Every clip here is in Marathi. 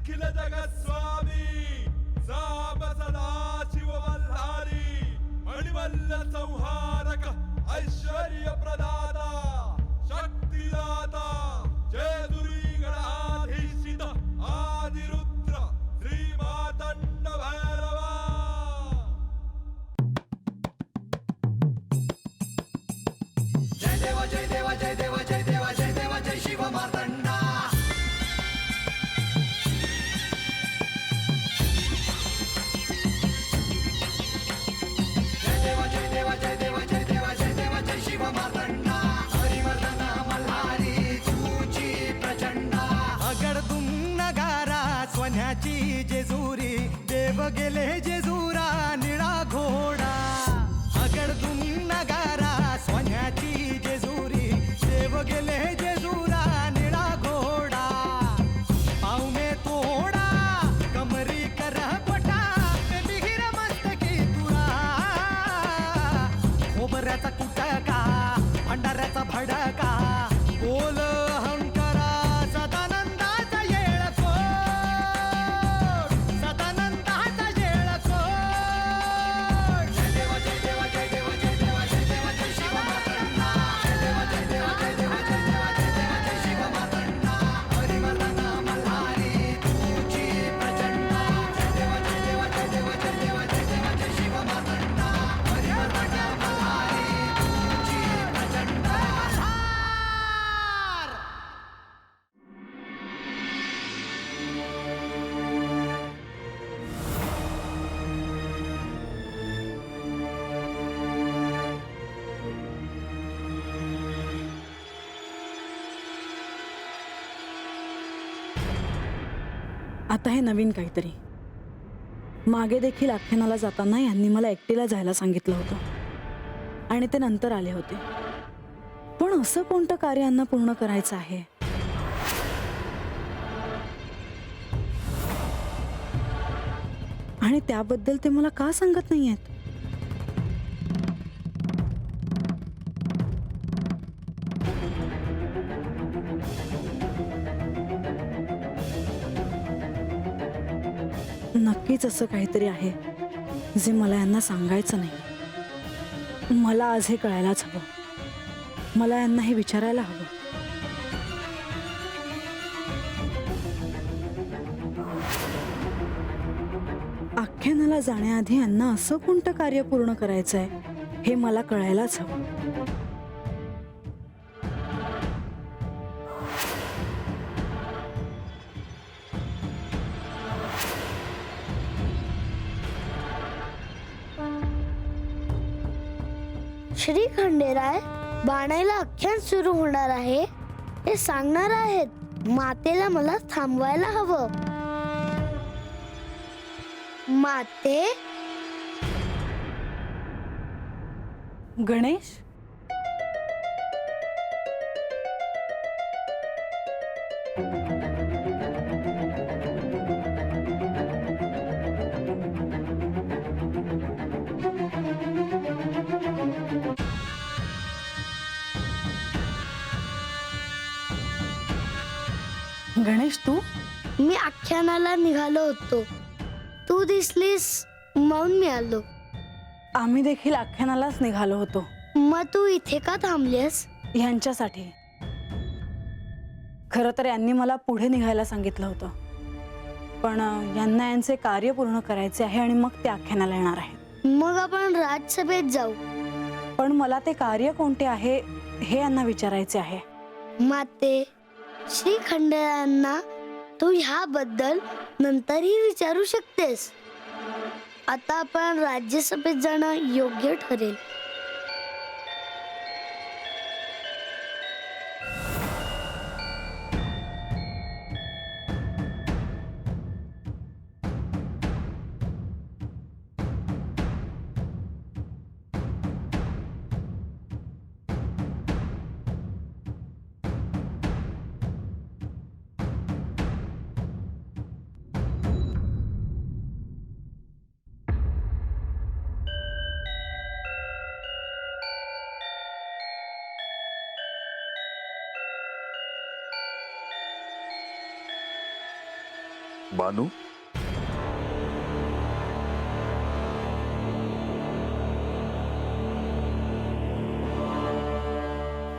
अखिल जगत स्वामी साप सदा शिव मल्हारी मणिमल्ल संहारक ऐश्वर्य प्रदाता शक्तिदाता जय दुरी गणाधीशित आदिरुद्र श्री मातंड भैरवा. जय देवा जय देवा जय देवा जय देवा जय देवा जय शिव मार्तंडा. जय देवा जय देवा जय देवा जय देवा जय देवा जय शिव मार्तंडा. हरिवर्धन मल्हारी तुझी प्रचंडा. अगडदुम नगारा सोन्याची जेजुरी देव गेले जेजुरा निळा घोडा. अगडदुम नगारा सोन्याची जेजुरी देव गेले जेजुरा निळा घोडा. पाऊ में तोडा कमरी कर पटा बिहिर मस्तकी तुरा. खोबऱ्याचा कुटका भंडाऱ्याचा भडका बोल अहंकारा सदानंदाचा येळकोट. सदानंदाचा येळकोट. जय देवा जय देवा जय देवा जय देवा जय देवा जय शिव मार्तंडा. जय देवा जय देवा जय देवा जय देवा जय देवा जय शिव मार्तंडा. हरिवर्धन मल्हारी तुझी प्रचंडा. जय देवा जय देवा जय देवा जय देवा जय देवा जय शिव मार्तंडा. हरिवर्धन मल्हारी तुझी प्रचंडा. आता हे नवीन काहीतरी. मागे देखील आख्यानाला जाताना यांनी मला एकटीला जायला सांगितलं होतं आणि ते नंतर आले होते. पण असं कोणतं कार्य यांना पूर्ण करायचं आहे? आणि त्याबद्दल ते मला का सांगत नाहीयेत? नक्कीच असं काहीतरी आहे जे मला यांना सांगायचं नाही. मला आज हे कळायलाच हवं. मला यांना हे विचारायला हवं. आख्यानाला जाण्याआधी यांना असं कोणतं कार्य पूर्ण करायचं आहे हे मला कळायलाच हवं. श्री खंडेराय बाणाईला आख्यान सुरू होणार आहे हे सांगणार आहेत. मातेला मला थांबवायला हवं. माते. गणेश, गणेश तू? मी आख्यानाला निघालो होतो. तू दिसलीस म्हणून मी आलो. आम्ही देखील आख्यानालाच निघालो होतो. मग तू इथे का थांबलीस? ह्यांच्यासाठी. खरं तर यांनी मला पुढे निघायला सांगितलं होतं, पण यांना यांचे कार्य पूर्ण करायचे आहे आणि मग ते आख्यानाला येणार आहे. मग आपण राज्यसभेत जाऊ. पण मला ते कार्य कोणते आहे हे यांना विचारायचे आहे. माते, श्री खंडेरायांना तू ह्याबद्दल नंतरही विचारू शकतेस. आता आपण राज्यसभेत जाणं योग्य ठरेल. बानू,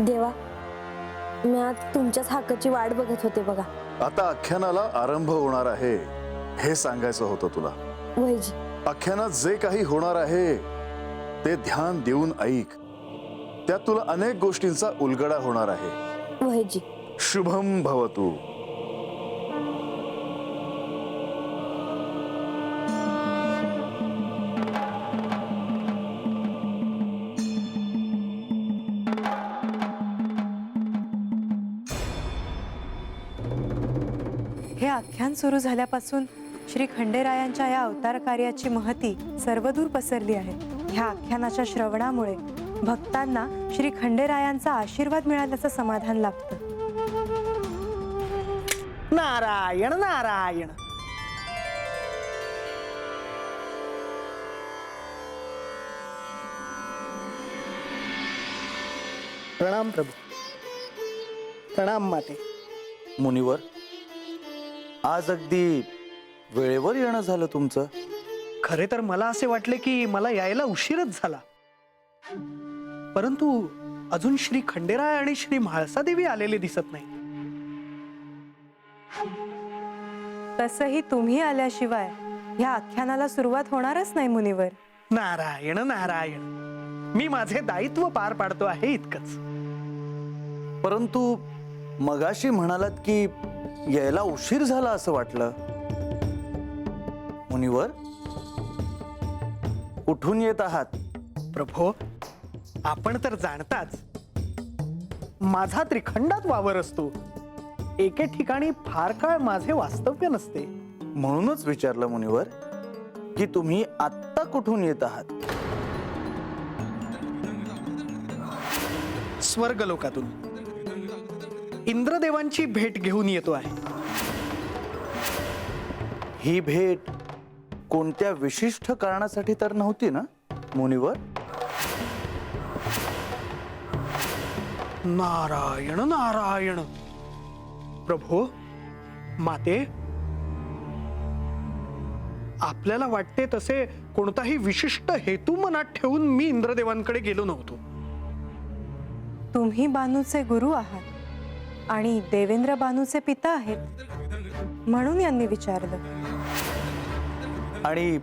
देवा, मी आज तुमच्याच हाकाची वाट बघत होते बघा. आता आख्यानाला आरंभ होणार आहे हे सांगायचं होतं तुला. वैजी, आख्यानात जे काही होणार आहे ते ध्यान देऊन ऐक. त्यात तुला अनेक गोष्टींचा उलगडा होणार आहे. वैजी, शुभम भवतु. हे आख्यान सुरू झाल्यापासून श्री खंडेरायांच्या या अवतार कार्याची महती सर्वदूर पसरली आहे. ह्या आख्यानाच्या श्रवणामुळे भक्तांना श्री खंडेरायांचा आशीर्वाद मिळाल्याचं समाधान लाभतं. नारायण नारायण. प्रणाम प्रभू. प्रणाम माते. मुनिवर, आज अगदी वेळेवर येणं झालं तुमचं. खरे तर मला असे वाटले की मला यायला उशीरच झाला, परंतु अजून श्री खंडेराय आणि श्री म्हाळसादेवी आलेले दिसत नाही. तसंही तुम्ही आल्याशिवाय ह्या आख्यानाला सुरुवात होणारच नाही मुनिवर. नारायण नारायण. मी माझे दायित्व पार पाडतो आहे इतकंच. परंतु मगाशी म्हणालात की यायला उशीर झाला असं वाटलं. मुनिवर, कुठून येत आहात? प्रभो, आपण तर जाणताच माझा त्रिखंडात वावर असतो. एके ठिकाणी फार काळ माझे वास्तव्य नसते. म्हणूनच विचारलं मुनिवर की तुम्ही आत्ता कुठून येत आहात. स्वर्गलोकातून इंद्रदेवांची भेट घेऊन येतो आहे. ही भेट कोणत्या विशिष्ट कारणासाठी तर नव्हती ना मुनिवर? नारायण नारायण. प्रभो, माते, आपल्याला वाटते तसे कोणताही विशिष्ट हेतू मनात ठेवून मी इंद्रदेवांकडे गेलो नव्हतो. तुम्ही बानूचे गुरु आहात आणि देवेंद्र बानूचे पिता आहेत, म्हणून यांनी विचारलं. आणि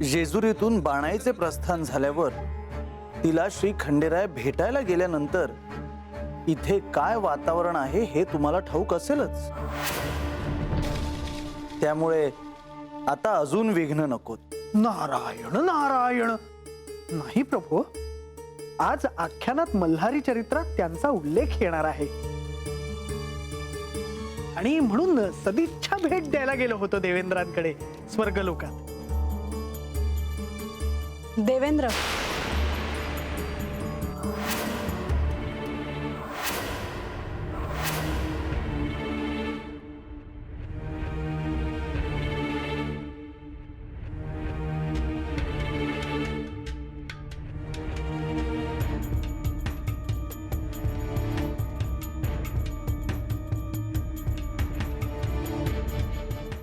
जेजुरीतून बाणाईचे प्रस्थान झाल्यावर तिला श्री खंडेराय भेटायला गेल्यानंतर इथे काय वातावरण आहे हे तुम्हाला ठाऊक असेलच. त्यामुळे आता अजून विघ्न नकोत. नारायण नारायण. नाही प्रभो, आज आख्यानात मल्हारी चरित्रात त्यांचा उल्लेख येणार आहे आणि म्हणून सदिच्छा भेट द्यायला गेलो होतो देवेंद्रांकडे स्वर्गलोकात. देवेंद्र,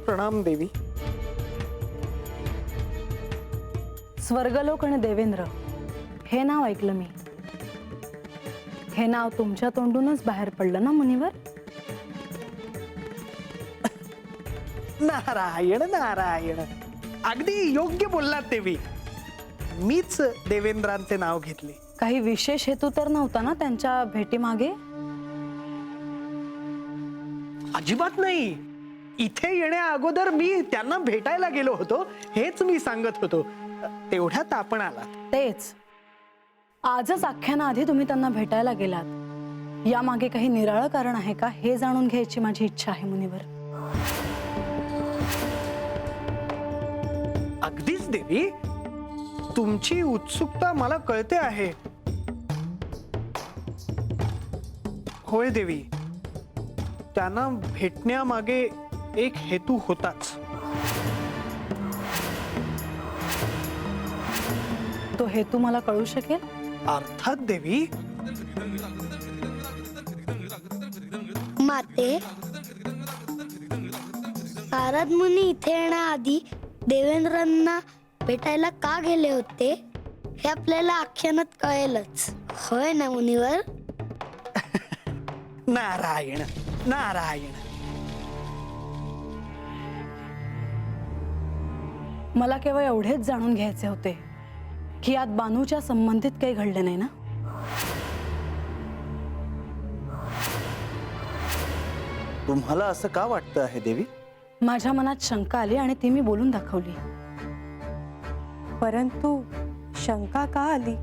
प्रणाम देवी. स्वर्गलोक आणि देवेंद्र हे नाव ऐकलं मी. हे नाव तुमच्या तोंडूनच बाहेर पडलं ना मुनिवर? नारायण नारायण. अगदी योग्य बोललात देवी. मीच देवेंद्रांचे नाव घेतले. काही विशेष हेतू तर नव्हता ना त्यांच्या भेटीमागे? अजिबात नाही. इथे येण्या अगोदर मी त्यांना भेटायला गेलो होतो हेच मी सांगत होतो. तेवढ्यात आपण आलात. तेच, आजच आख्यानाआधी तुम्ही त्यांना भेटायला गेलात. यामागे काही निराळं कारण आहे का हे जाणून घ्यायची माझी इच्छा आहे मुनिवर. अगदीच देवी, तुमची उत्सुकता मला कळते आहे. होय देवी, त्यांना भेटण्यामागे एक हेतू होताच. तो हेतू मला कळू शकेल? अर्थात देवी. माते, नारद मुनी इथे येण्याआधी देवेंद्रांना भेटायला का गेले होते हे आपल्याला आख्यानात कळेलच, होय ना मुनिवर? नारायण नारायण. मला केवळ एवढेच जाणून घ्यायचे होते की यात बानूच्या संबंधित काही घडले नाही ना. तुम्हाला असं का वाटतं आहे देवी? माझ्या मनात शंका आली आणि ती मी बोलून दाखवली. परंतु शंका का आली?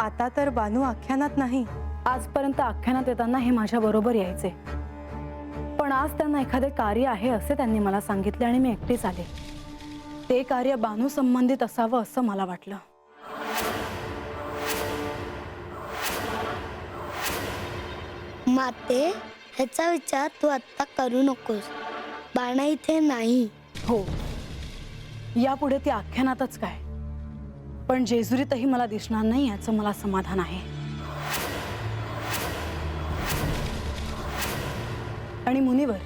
आता तर बानू आख्यानात नाही. आजपर्यंत आख्यानात येताना हे माझ्या बरोबर यायचे, पण आज त्यांना एखादे कार्य आहे असे त्यांनी मला सांगितले आणि मी एकटीच आले. ते कार्य बानू संबंधित असावं असं मला वाटलं. माते, ह्याचा विचार तू आता करू नकोस. बाणा इथे नाही. हो, यापुढे ती आख्यानातच काय, पण जेजुरीतही मला दिसणार नाही याचं मला समाधान आहे. आणि मुनिवर,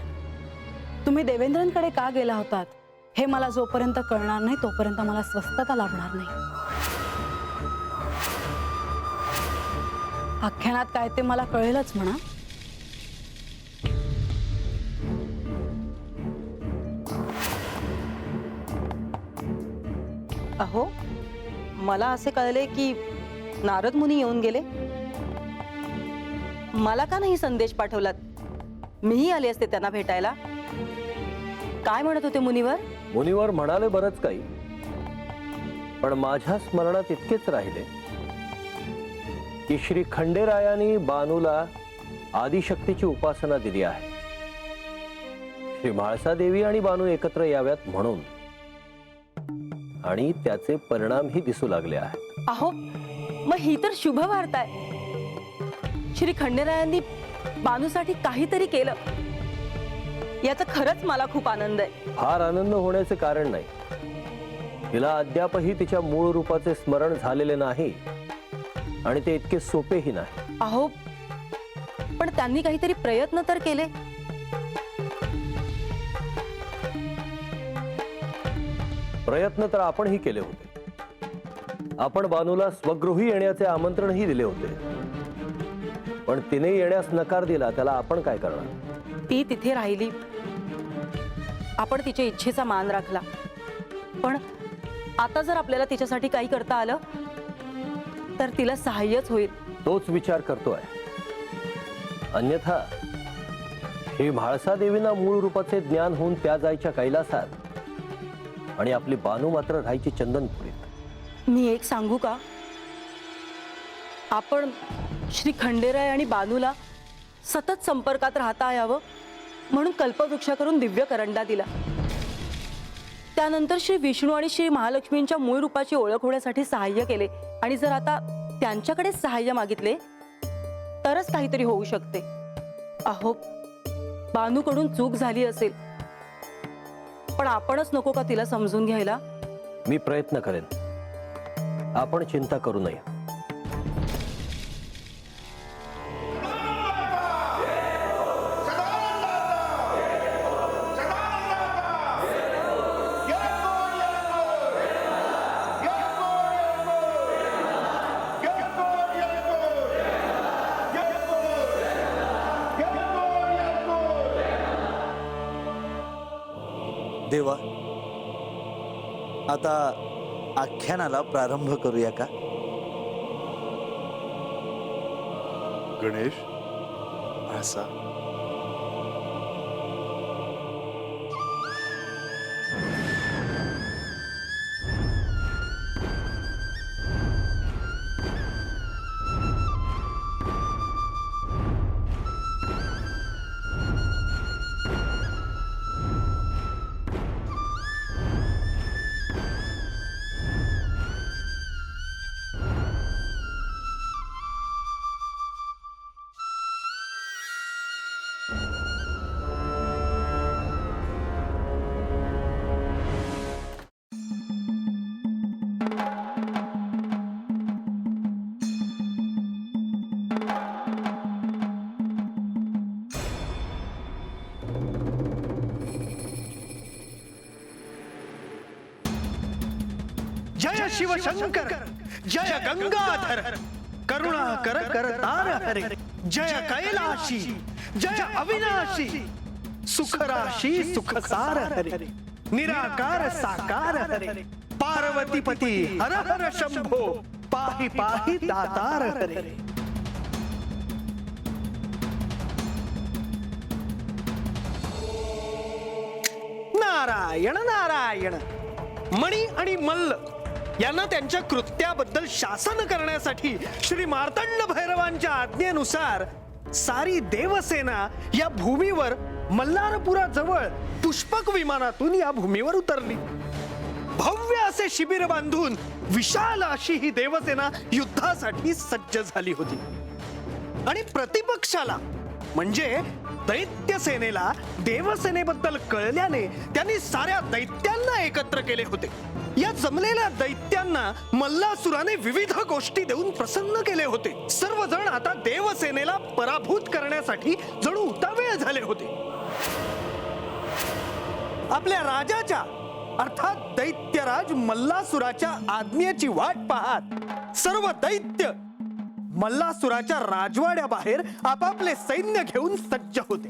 तुम्ही देवेंद्रांकडे का गेला होतात हे मला जोपर्यंत कळणार नाही तोपर्यंत मला स्वस्थता लाभणार नाही. आख्यानात काय ते मला कळेलच म्हणा. अहो, मला असे कळले की नारद मुनी येऊन गेले. मला का नाही संदेश पाठवलात? मीही आले असते त्यांना भेटायला. काय म्हणत होते मुनिवर? मुनिवर म्हणाले बरंच काही, पण माझ्या स्मरणात इतकेच राहिले की श्री खंडेरायांनी बानूला आदिशक्तीची उपासना दिली आहे. श्री म्हाळसा देवी आणि बानू एकत्र याव्यात म्हणून, आणि त्याचे परिणामही दिसू लागले आहेत. अहो, मग ही तर शुभ वार्ता आहे. श्री खंडेरायांनी बानूसाठी काहीतरी केलं, याचा खरंच मला खूप आनंद आहे. फार आनंद होण्याचे कारण नाही. तिला अद्यापही तिच्या मूळ रूपाचे स्मरण झालेले नाही, आणि ते इतके सोपेही नाही. अहो, पण त्यांनी काहीतरी प्रयत्न तर केले. प्रयत्न तर आपणही केले होते. आपण बानूला स्वगृही येण्याचे आमंत्रणही दिले होते, पण तिने येण्यास नकार दिला. त्याला आपण काय करणार? ती तिथे राहिली, आपण तिच्या इच्छेचा मान राखला. पण आता जर आपल्याला तिच्यासाठी काही करता आलं तर तिला सहाय्यच होईल. तोच विचार करतोय. अन्यथा हे म्हाळसा देवींना मूळ रूपाचे ज्ञान होऊन त्या जायच्या कैलासात, आणि आपली बानू मात्र राहायची चंदनपुरीत. मी एक सांगू का? आपण श्री खंडेराय आणि बानूला सतत संपर्कात राहता यावं म्हणून कल्पवृक्ष करून दिव्य करंडा दिला. त्यानंतर श्री विष्णू आणि श्री महालक्ष्मींच्या मूळ रूपाची ओळख होण्यासाठी सहाय्य केले, आणि जर आता त्यांच्याकडेच सहाय्य मागितले तरच काहीतरी होऊ शकते. अहो, बानूकडून चूक झाली असेल, पण आपणच नको का तिला समजून घ्यायला? मी प्रयत्न करेन. आपण चिंता करू नये. देवा, आता आख्यानाला प्रारंभ करूया का? गणेश, म्हाळसा, जय शिवशंकर, जय गंगाधर, करुणाकर करतार हरे, जय कैलाशी, जय अविनाशी, सुखराशी सुखसार हरे, निराकार साकार हरे, पार्वतीपती हर हर शंभो, पाहि पाहि दातार हरे. नारायण नारायण. मणी आणि मल्ल यांना त्यांच्या कृत्याबद्दल शासन करण्यासाठी श्री मार्तंड भैरवांच्या आज्ञेनुसार सारी देवसेना या भूमीवर मल्हारपुराजवळ पुष्पक विमानातून या भूमीवर उतरली. भव्य असे शिबिर बांधून विशाल अशी ही देवसेना युद्धासाठी सज्ज झाली होती. आणि प्रतिपक्षाला म्हणजे दैत्य सेनेला देवसेनेबद्दल कळल्याने त्यांनी साऱ्या दैत्यांना एकत्र केले होते. या जमलेल्या दैत्यांना मल्लासुराने विविध गोष्टी देऊन प्रसन्न केले होते. सर्वजण आता देवसेनेला पराभूत करण्यासाठी जणू उतावीळ झाले होते. आपल्या राजाच्या अर्थात दैत्यराज मल्लासुराच्या आज्ञेची वाट पाहत सर्व दैत्य मल्लासुराच्या राजवाड्याबाहेर आपापले सैन्य घेऊन सज्ज होते.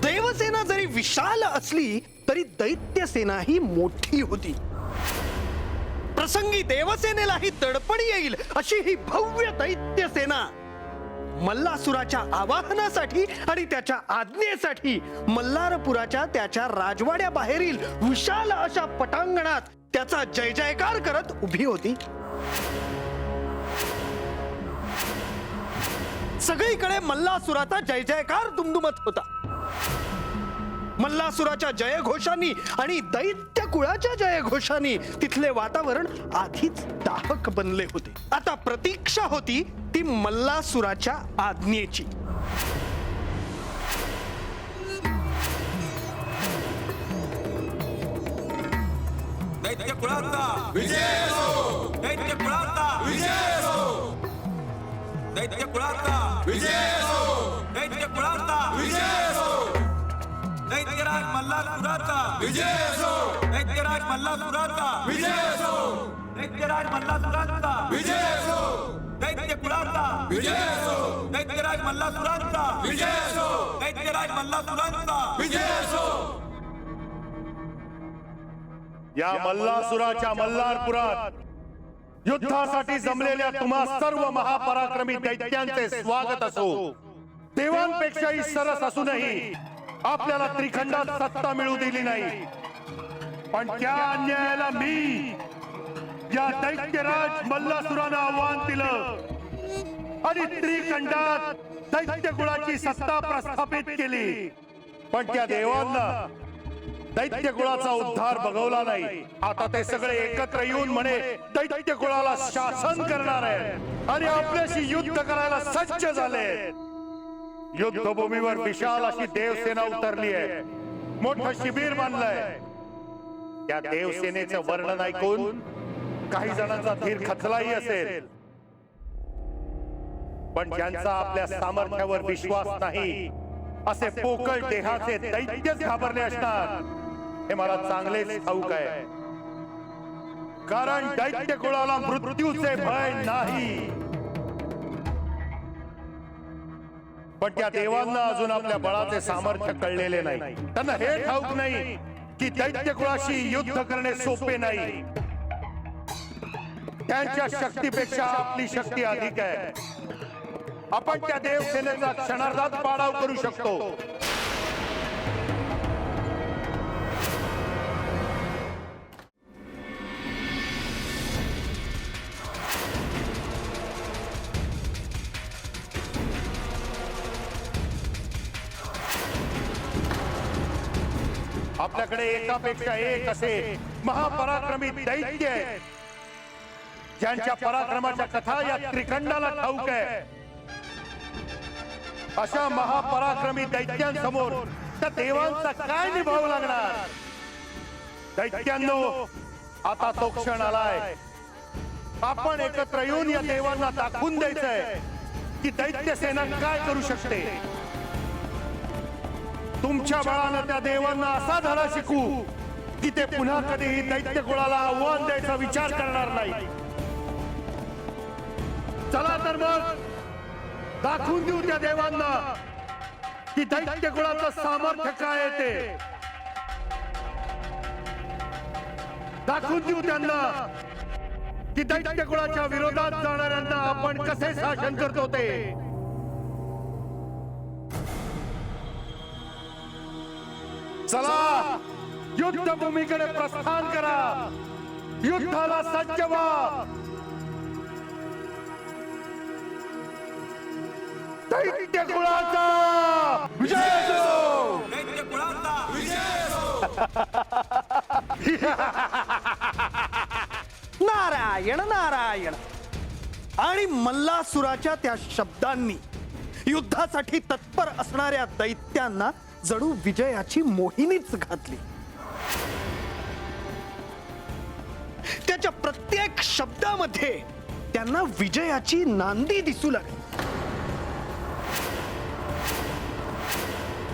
देवसेना जरी विशाल असली तरी दैत्य सेना ही मोठी होती. प्रसंगी देवसेनेलाही दडपण येईल अशी ही भव्य दैत्य सेना मल्लासुराच्या आवाहनासाठी आणि त्याच्या आज्ञेसाठी मल्हारपुराच्या त्याच्या राजवाड्याबाहेरील विशाल अशा पटांगणात त्याचा जय जयकार करत उभी होती. सगळीकडे मल्लासुराचा जय जयकार दुमदुमत होता. मल्लासुराच्या जयघोषांनी आणि दैत्य कुळाच्या जयघोषांनी तिथले वातावरण आधीच दाहक बनले होते. आता प्रतीक्षा होती ती मल्लासुराच्या आज्ञेची. दैत्य कुळाचा विजय असो, दैत्य कुळाचा विजय असो, दैत्य कुळाचा विजय असो, दैत्य कुळाचा विजय असो, दैत्यराज मल्लासुराचा विजय असो, दैत्यराज मल्लासुराचा विजय असो, दैत्यराज मल्लासुराचा विजय असो, दैत्य कुळाचा विजय असो, दैत्यराज मल्लासुराचा विजय असो, दैत्यराज मल्लासुराचा विजय असो. या मल्लासुराच्या मल्हारपुरात युद्धासाठी जमलेल्या तुम्हा सर्व महापराक्रमी दैत्यांचे स्वागत असो. देवांपेक्षाही सरस असूनही आपल्याला त्रिखंडात सत्ता मिळू दिली नाही, पण त्या अन्यायाला मी या दैत्यराज मल्लासुरानं आव्हान दिलं आणि त्रिखंडात दैत्य कुळाची सत्ता प्रस्थापित केली. पण त्या देवांना दैत्य कुळाचा उद्धार बघवला नाही. आता ते सगळे एकत्र येऊन म्हणे दैत्य कुळाला शासन करणार आहे आणि आपल्याशी युद्ध करायला सज्ज झाले. युद्धभूमीवर विशाल अशी देवसेना उतरली आहे. मोठं शिबिर बांधलंय. त्या देवसेनेचं वर्णन ऐकून काही जणांचा धीर खचलाही असेल, पण ज्यांचा आपल्या सामर्थ्यावर विश्वास नाही असे पोकळ देहाचे दैत्यच घाबरले असणार हे मला चांगलेच ठाऊक आहे. कारण दैत्य कुळाला मृत्यूचे भय नाही. पण त्या देवांना अजून आपल्या बळाचे सामर्थ्य कळलेले नाही. त्यांना हे ठाऊक नाही की दैत्य कुळाशी युद्ध करणे सोपे नाही. त्यांच्या शक्तीपेक्षा आपली शक्ती अधिक आहे. आपण त्या देवसेनेचा क्षणार्धात पाडाव करू शकतो. आपल्याकडे एकापेक्षा एक असे महापराक्रमी दैत्य आहेत, ज्यांच्या पराक्रमाच्या कथा या त्रिखंडाला ठाऊक आहे. अशा महापराक्रमी दैत्यांसमोर त्या देवांचा काय निभाव लागणार. दैत्यांनो, आता तो क्षण आलाय. आपण एकत्र येऊन या देवांना दाखवून द्यायचंय की दैत्य सेना काय करू शकते. तुमच्या बळानं त्या देवांना असा धडा शिकू की ते पुन्हा कधीही दैत्य कुळाला आव्हान द्यायचा विचार करणार नाही. चला तर मग दाखवून देऊ त्या देवांना की दैत्य कुळाचं सामर्थ्य काय आहे ते. दाखवून देऊ त्यांना की दैत्य कुळाच्या विरोधात जाणाऱ्यांना आपण कसे शासन करतो ते. चला युद्धभूमीकडे प्रस्थान करा. युद्धाला सज्ज व्हा. दैत्य कुळाचा विजय असो. दैत्य कुळाचा नारायण नारायण. आणि मल्लासुराच्या त्या शब्दांनी युद्धासाठी तत्पर असणाऱ्या दैत्यांना जणू विजयाची मोहिनीच घातली. त्याच्या प्रत्येक शब्दामध्ये त्यांना विजयाची नांदी दिसू लागली.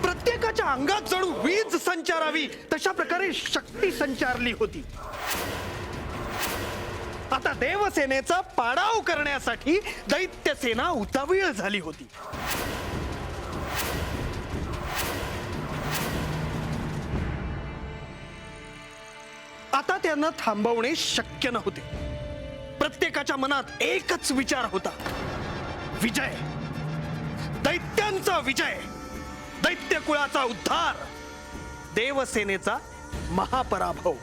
प्रत्येकाच्या अंगात जणू वीज संचारावी तशा प्रकारे शक्ती संचारली होती. आता देवसेनेचा पाडाव करण्यासाठी दैत्यसेना उतावीळ झाली होती. आता त्यांना थांबवणे शक्य नव्हते. प्रत्येकाच्या मनात एकच विचार होता, विजय, दैत्यांचा विजय, दैत्य कुळाचा उद्धार, देवसेनेचा महापराभव.